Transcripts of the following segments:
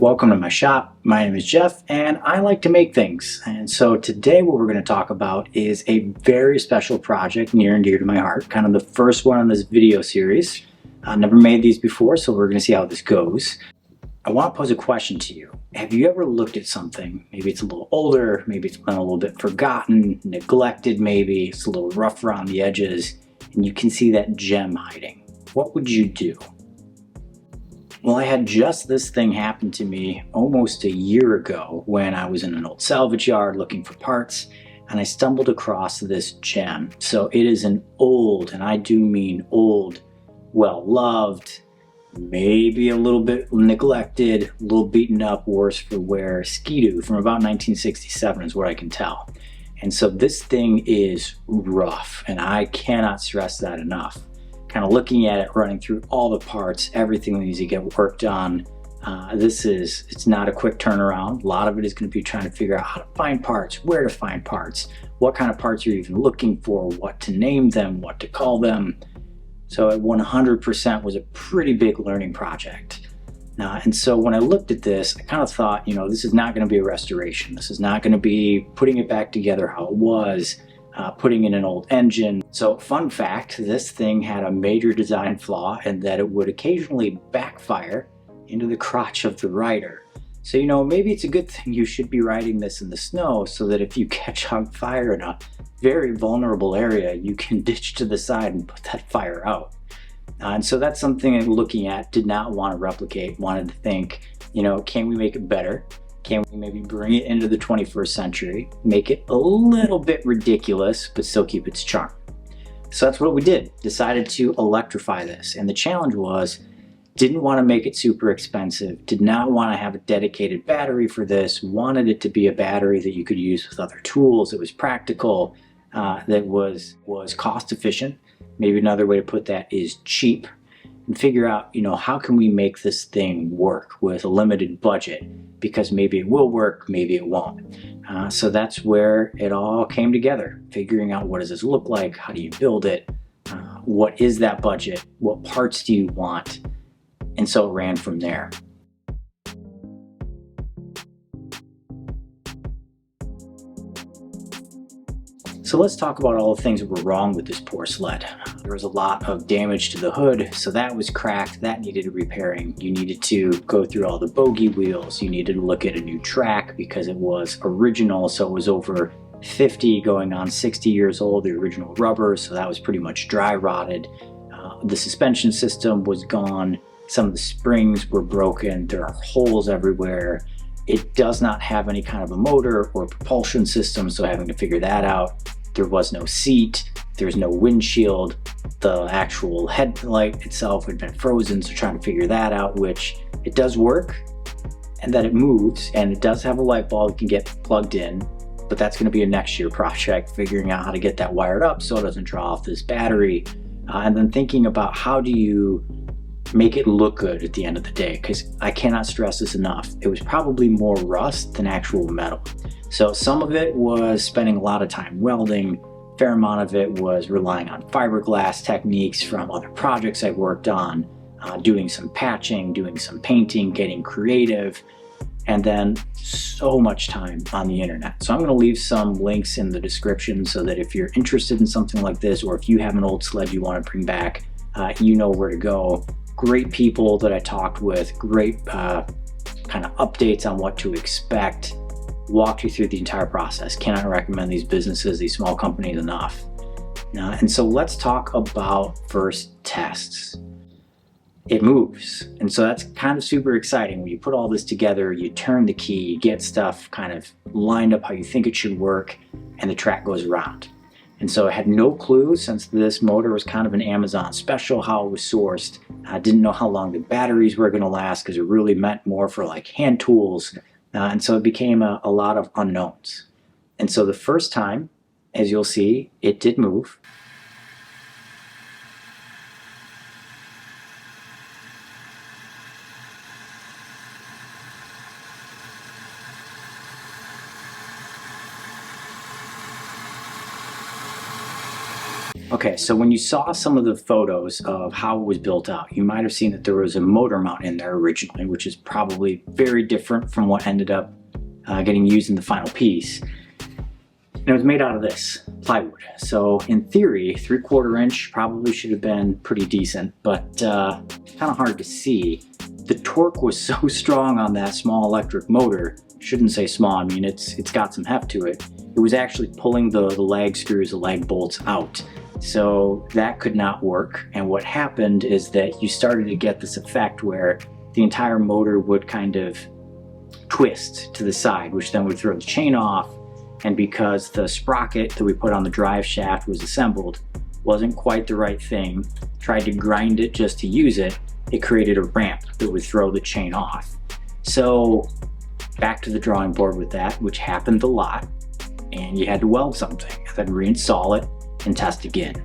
Welcome to my shop. My name is Jeff and I like to make things. And so today what we're going to talk about is a very special project near and dear to my heart. Kind of the first one in this video series. I've never made these before, so we're going to see how this goes. I want to pose a question to you. Have you ever looked at something? Maybe it's a little older, maybe it's been a little bit forgotten, neglected maybe, it's a little rough around the edges, and you can see that gem hiding. What would you do? Well, I had just this thing happen to me almost a year ago when I was in an old salvage yard looking for parts, and I stumbled across this gem. So it is an old, and I do mean old, well-loved, maybe a little bit neglected, a little beaten up, worse for wear Ski-Doo from about 1967 is what I can tell. And so this thing is rough, and I cannot stress that enough. Kind of looking at it, running through all the parts, everything that needs to get worked on. It's not a quick turnaround. A lot of it is going to be trying to figure out how to find parts, where to find parts, what kind of parts you're even looking for, what to name them, what to call them. So it 100% was a pretty big learning project. And so when I looked at this, I kind of thought, this is not going to be a restoration. This is not going to be putting it back together how it was. Putting in an old engine. So fun fact, this thing had a major design flaw in that it would occasionally backfire into the crotch of the rider. So maybe it's a good thing you should be riding this in the snow so that if you catch on fire in a very vulnerable area, you can ditch to the side and put that fire out. And so that's something I'm looking at, did not want to replicate, wanted to think, can we make it better? Can we maybe bring it into the 21st century, make it a little bit ridiculous, but still keep its charm? So that's what we did. Decided to electrify this. And the challenge was, didn't want to make it super expensive, did not want to have a dedicated battery for this, wanted it to be a battery that you could use with other tools, that was practical, that was cost efficient. Maybe another way to put that is cheap. And figure out, how can we make this thing work with a limited budget? Because maybe it will work, maybe it won't. So that's where it all came together. Figuring out, what does this look like? How do you build it? What is that budget? What parts do you want? And so it ran from there. So let's talk about all the things that were wrong with this poor sled. There was a lot of damage to the hood, so that was cracked, that needed repairing. You needed to go through all the bogey wheels, you needed to look at a new track because it was original, so it was over 50 going on 60 years old, the original rubber, so that was pretty much dry rotted. The suspension system was gone, some of the springs were broken, there are holes everywhere. It does not have any kind of a motor or propulsion system, so having to figure that out. There was no seat, there's no windshield, the actual headlight itself had been frozen, so trying to figure that out, which it does work, and that it moves, and it does have a light bulb that can get plugged in, but that's going to be a next year project, figuring out how to get that wired up so it doesn't draw off this battery, and then thinking about how do you make it look good at the end of the day, because I cannot stress this enough. It was probably more rust than actual metal. So some of it was spending a lot of time welding, a fair amount of it was relying on fiberglass techniques from other projects I worked on, doing some patching, doing some painting, getting creative, and then so much time on the internet. So I'm going to leave some links in the description so that if you're interested in something like this, or if you have an old sled you want to bring back, you know where to go. Great people that I talked with, great kind of updates on what to expect, walked you through the entire process. Cannot recommend these businesses, these small companies enough. And so let's talk about first tests. It moves, and so that's kind of super exciting. When you put all this together, you turn the key, you get stuff kind of lined up how you think it should work, and the track goes around. And so I had no clue, since this motor was kind of an Amazon special, how it was sourced. I didn't know how long the batteries were going to last, because it really meant more for like hand tools. And so it became a lot of unknowns. And so the first time, as you'll see, it did move. Okay, so when you saw some of the photos of how it was built out, you might have seen that there was a motor mount in there originally, which is probably very different from what ended up getting used in the final piece. And it was made out of this plywood. So in theory, 3/4 inch probably should have been pretty decent, but kind of hard to see. The torque was so strong on that small electric motor. Shouldn't say small, I mean it's got some heft to it. It was actually pulling the lag screws, the lag bolts out. So that could not work. And what happened is that you started to get this effect where the entire motor would kind of twist to the side, which then would throw the chain off. And because the sprocket that we put on the drive shaft was assembled wasn't quite the right thing, tried to grind it just to use it, it created a ramp that would throw the chain off. So back to the drawing board with that, which happened a lot, and you had to weld something, then reinstall it and test again.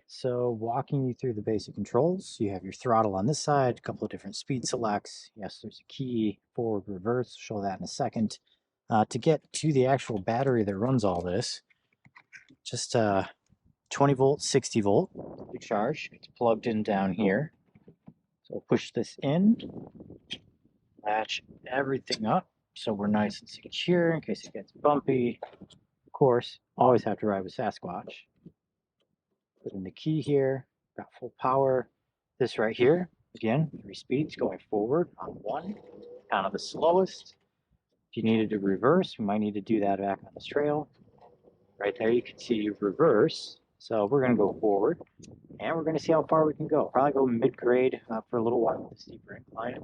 So walking you through the basic controls, you have your throttle on this side, a couple of different speed selects. Yes, there's a key, forward, reverse, show that in a second. To get to the actual battery that runs all this, just 20 volt, 60 volt to charge. It's plugged in down here. So push this in, latch everything up so we're nice and secure in case it gets bumpy. Of course, always have to ride with Sasquatch. Put in the key here, got full power. This right here, again, 3 speeds going forward on 1, kind of the slowest. If you needed to reverse, we might need to do that back on this trail. Right there, you can see you reverse. So we're gonna go forward, and we're gonna see how far we can go. Probably go mid-grade for a little while with a steeper incline.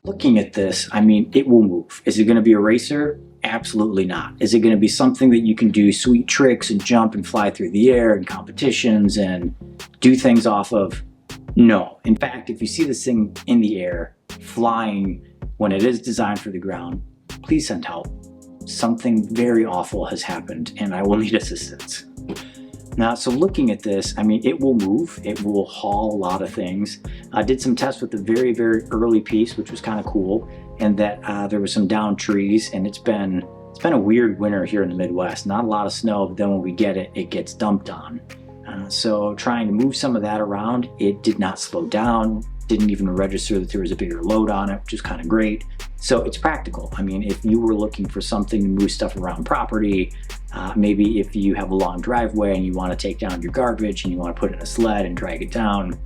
Looking at this, I mean, it will move. Is it going to be a racer? Absolutely not. Is it going to be something that you can do sweet tricks and jump and fly through the air and competitions and do things off of? No. In fact, if you see this thing in the air, flying when it is designed for the ground, please send help. Something very awful has happened and I will need assistance. Now, so looking at this, I mean, it will move, it will haul a lot of things. I did some tests with the very, very early piece, which was kind of cool, and that there was some downed trees, and it's been a weird winter here in the Midwest. Not a lot of snow, but then when we get it, it gets dumped on. So trying to move some of that around, it did not slow down, didn't even register that there was a bigger load on it, which is kind of great. So it's practical. I mean, if you were looking for something to move stuff around property, maybe if you have a long driveway and you want to take down your garbage and you want to put it in a sled and drag it down,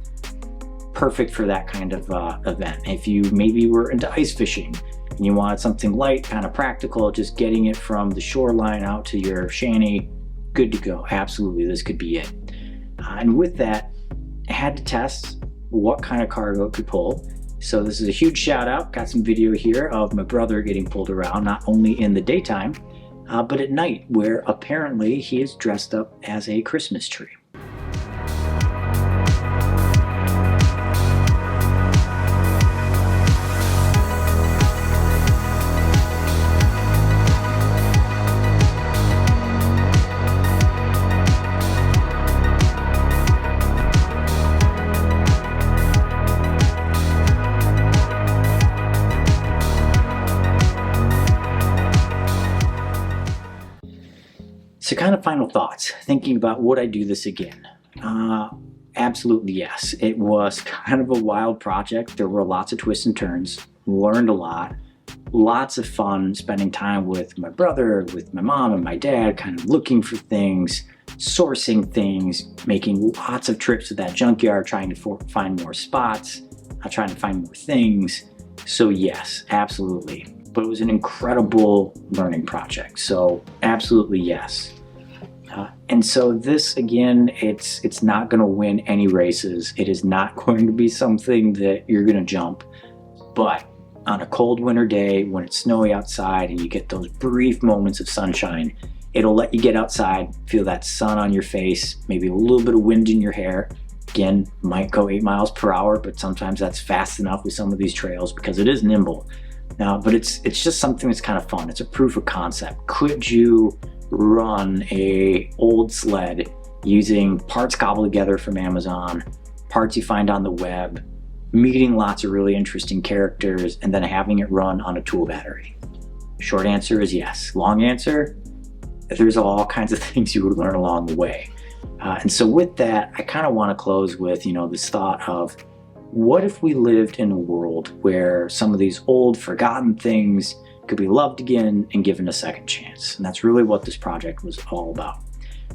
perfect for that kind of event. If you maybe were into ice fishing and you wanted something light, kind of practical, just getting it from the shoreline out to your shanty, good to go. Absolutely, this could be it. And with that, I had to test what kind of cargo it could pull. So this is a huge shout out. Got some video here of my brother getting pulled around, not only in the daytime, but at night, where apparently he is dressed up as a Christmas tree. So kind of final thoughts, thinking about would I do this again? Absolutely yes. It was kind of a wild project. There were lots of twists and turns, learned a lot, lots of fun spending time with my brother, with my mom and my dad, kind of looking for things, sourcing things, making lots of trips to that junkyard, trying to find more spots, trying to find more things. So yes, absolutely. But it was an incredible learning project. So absolutely yes. And so this, again, it's not going to win any races. It is not going to be something that you're going to jump. But on a cold winter day, when it's snowy outside and you get those brief moments of sunshine, it'll let you get outside, feel that sun on your face, maybe a little bit of wind in your hair. Again, might go 8 miles per hour, but sometimes that's fast enough with some of these trails because it is nimble. But it's just something that's kind of fun. It's a proof of concept. Could you run a old sled using parts cobbled together from Amazon, parts you find on the web, meeting lots of really interesting characters, and then having it run on a tool battery? Short answer is yes. Long answer, there's all kinds of things you would learn along the way. And so with that, I kind of want to close with, this thought of, what if we lived in a world where some of these old, forgotten things could be loved again and given a second chance? And that's really what this project was all about.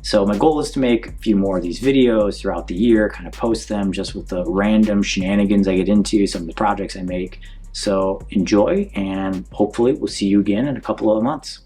So my goal is to make a few more of these videos throughout the year, kind of post them just with the random shenanigans I get into, some of the projects I make. So enjoy, and hopefully we'll see you again in a couple of months.